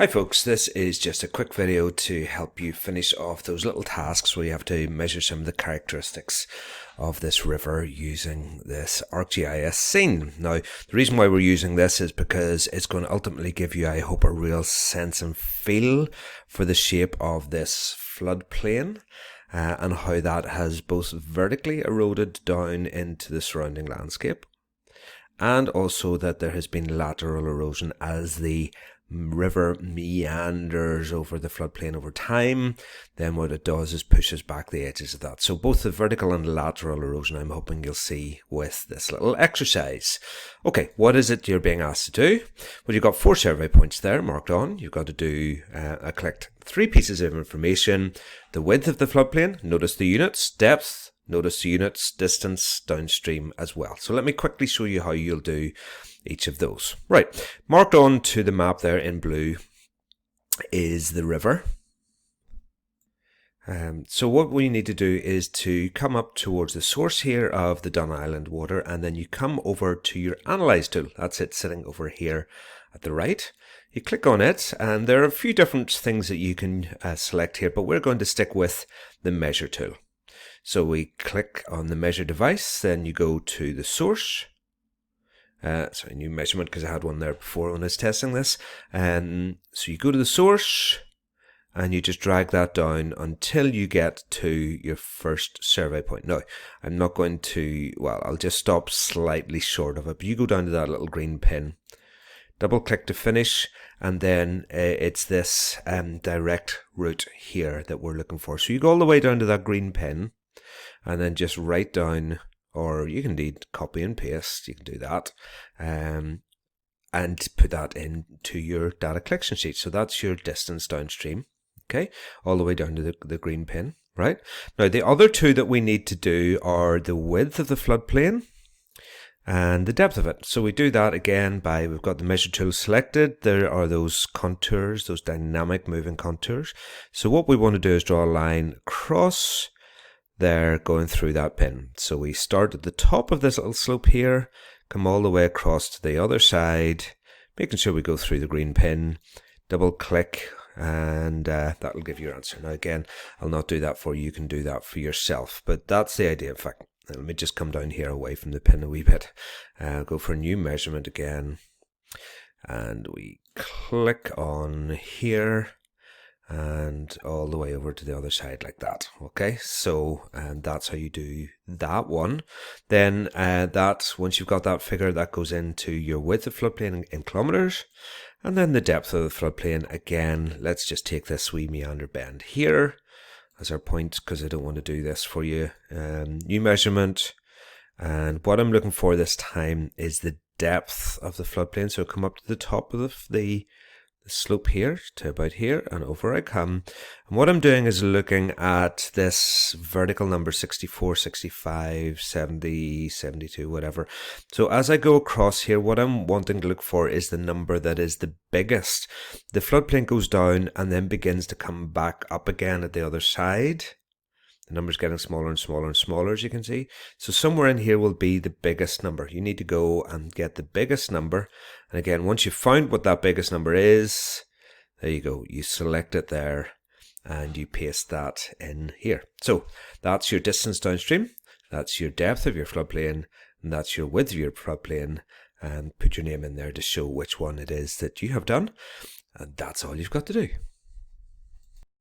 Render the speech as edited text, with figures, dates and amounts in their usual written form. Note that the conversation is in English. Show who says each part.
Speaker 1: Hi folks, this is just a quick video to help you finish off those little tasks where you have to measure some of the characteristics of this river using this ArcGIS Scene. Now, the reason why we're using this is because it's going to ultimately give you, I hope, a real sense and feel for the shape of this floodplain and how that has both vertically eroded down into the surrounding landscape, and also that there has been lateral erosion as the river meanders over the floodplain over time. Then what it does is pushes back the edges of that. So both the vertical and lateral erosion I'm hoping you'll see with this little exercise. Okay, what is it you're being asked to do? Well, you've got 4 survey points there marked on. You've got to do, I clicked 3 pieces of information. The width of the floodplain, notice the units, depth, notice the units, distance, downstream as well. So let me quickly show you how you'll do each of those. Right, marked on to the map there in blue is the river. So what we need to do is to come up towards the source here of the Dunisland Water, and then you come over to your Analyze tool. That's it, sitting over here at the right. You click on it, and there are a few different things that you can select here, but we're going to stick with the Measure tool. So we click on the measure device, then you go to the source. Sorry, new measurement, because I had one there before when I was testing this. So you go to the source and you just drag that down until you get to your first survey point. Now, I'm not going to, well, I'll just stop slightly short of it, but you go down to that little green pin, double click to finish, and then it's this direct route here that we're looking for. So you go all the way down to that green pin and then just write down, or you can indeed copy and paste, you can do that, and put that into your data collection sheet. So that's your distance downstream, okay, all the way down to the green pin, right? Now the other 2 that we need to do are the width of the floodplain and the depth of it. So we do that again by, we've got the measure tool selected, there are those contours, those dynamic moving contours. So what we want to do is draw a line across there going through that pin. So we start at the top of this little slope here, come all the way across to the other side, making sure we go through the green pin, double click, and that'll give you your answer. Now again, I'll not do that for you, you can do that for yourself, but that's the idea. In fact, let me just come down here away from the pin a wee bit, go for a new measurement again, and we click on here, and all the way over to the other side like that. Okay, so that's how you do that one. Then once you've got that figure, that goes into your width of floodplain in kilometers, and then the depth of the floodplain. Again, let's just take this wee meander bend here as our point, because I don't want to do this for you. New measurement, and what I'm looking for this time is the depth of the floodplain. So come up to the top of the slope here to about here, and over I come. And what I'm doing is looking at this vertical number 64, 65, 70, 72, whatever. So as I go across here, what I'm wanting to look for is the number that is the biggest. The floodplain goes down and then begins to come back up again at the other side. The number's getting smaller and smaller and smaller, as you can see. So somewhere in here will be the biggest number. You need to go and get the biggest number. And again, once you've found what that biggest number is, there you go. You select it there and you paste that in here. So that's your distance downstream. That's your depth of your floodplain. And that's your width of your floodplain. And put your name in there to show which one it is that you have done. And that's all you've got to do.